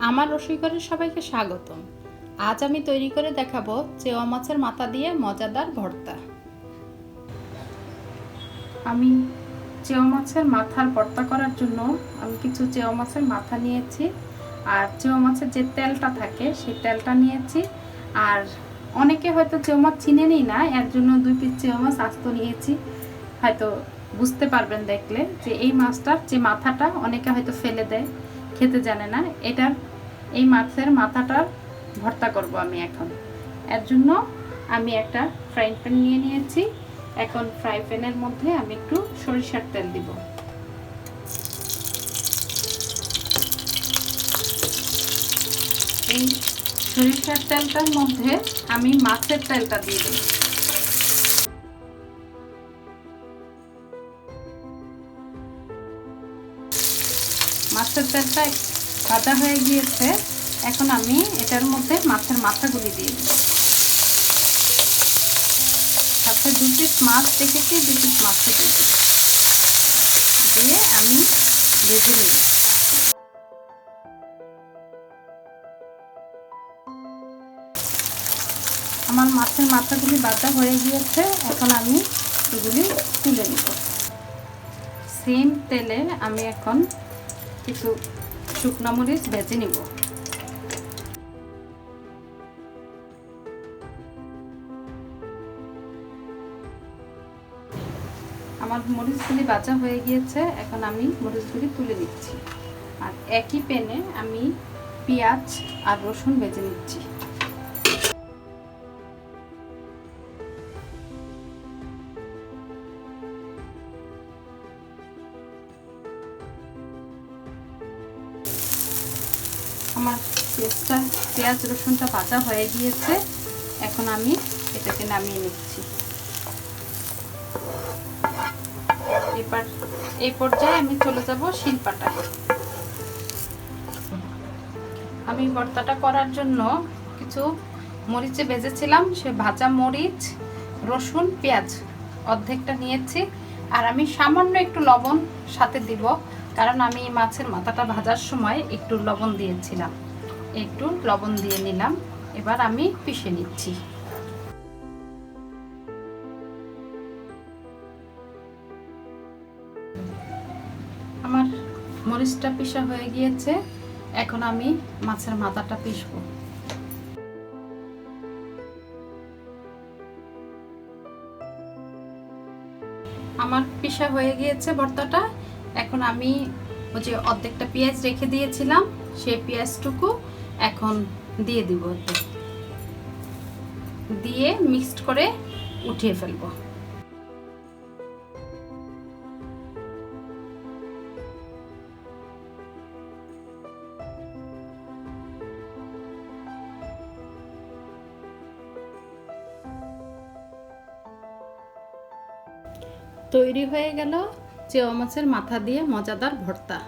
আমার রসইঘরে সবাইকে স্বাগতম। আজ আমি তৈরি করে দেখাবো চেওয়া মাছের মাথা দিয়ে মজাদার ভর্তা। আমি চেওয়া মাছের মাথার ভর্তা করার জন্য আমি কিছু চেওয়া মাছের মাথা নিয়েছি, আর চেওয়া মাছের যে তেলটা থাকে সেই তেলটা নিয়েছি। আর অনেকে হয়তো চেওয়া মাছ চিনেনই না, এর জন্য 2 পিস চেওয়া মাছ আস্ত নিয়েছি। হয়তো বুঝতে পারবেন দেখলে যে এই মাছটার যে মাথাটা অনেকে হয়তো ফেলে দেয়, খেতে জানে না। এই মাছের মাথাটার ভর্তা করব আমি এখন। এর জন্য আমি একটা ফ্রাই প্যান নিয়ে নিয়েছি। এখন ফ্রাই প্যানের মধ্যে আমি একটু সরিষার তেল দিব। এই সরিষার তেলটার মধ্যে আমি মাছের তেলটা দিয়ে দেব। মাছের তেলটা ভাজা হয়ে গিয়েছে। এখন আমি এটার মধ্যে মাছের মাথাগুলি দিয়ে দেব। সাথে 2 পিস মাছ রেখেছি, 2 পিস মাছ দিয়ে আমি ভেজে নেব। আমার মাছের মাথাগুলি ভাজা হয়ে গিয়েছে। এখন আমি এগুলি তুলে নেব। সেম তেলে আমি এখন কিছু শুকনো মরিচ ভেজে নেব। আমার মরিচগুলি ভাজা হয়ে গিয়েছে। এখন আমি মরিচগুলি তুলে নিচ্ছি। আর একই প্যানে আমি পেঁয়াজ আর রসুন ভেজে নিচ্ছি। আমার পেঁয়াজ রসুনটা ভাজা হয়ে গিয়েছে। এখন আমি এটাকে নামিয়ে নিচ্ছি। এবার এই পর্যায়ে আমি চলে যাব শিলপাটায়। আমি ভর্তাটা করার জন্য কিছু মরিচে ভেজেছিলাম, সে ভাজা মরিচ, রসুন, পেঁয়াজ অর্ধেকটা নিয়েছি। আর আমি সামান্য একটু লবণ সাথে দিব, কারণ আমি মাছের মাথাটা ভাজার সময় একটু লবণ দিয়েছিলাম। একটু লবণ দিয়ে নিলাম। এবার আমি পিষে নিচ্ছি। আমার মরিচটা পিষা হয়ে গিয়েছে। এখন আমি মাছের মাথাটা পিষবো। আমার পিষা হয়ে গিয়েছে ভর্তাটা। এখন আমি ওই যে অর্ধেকটা পেঁয়াজ রেখে দিয়েছিলাম, সেই পেঁয়াজটুকু এখন দিয়ে দিব। দিয়ে মিক্সড করে উঠিয়ে ফেলবো। তৈরি হয়ে গেল চেওয়া মাছের মাথা দিয়ে মজাদার ভর্তা।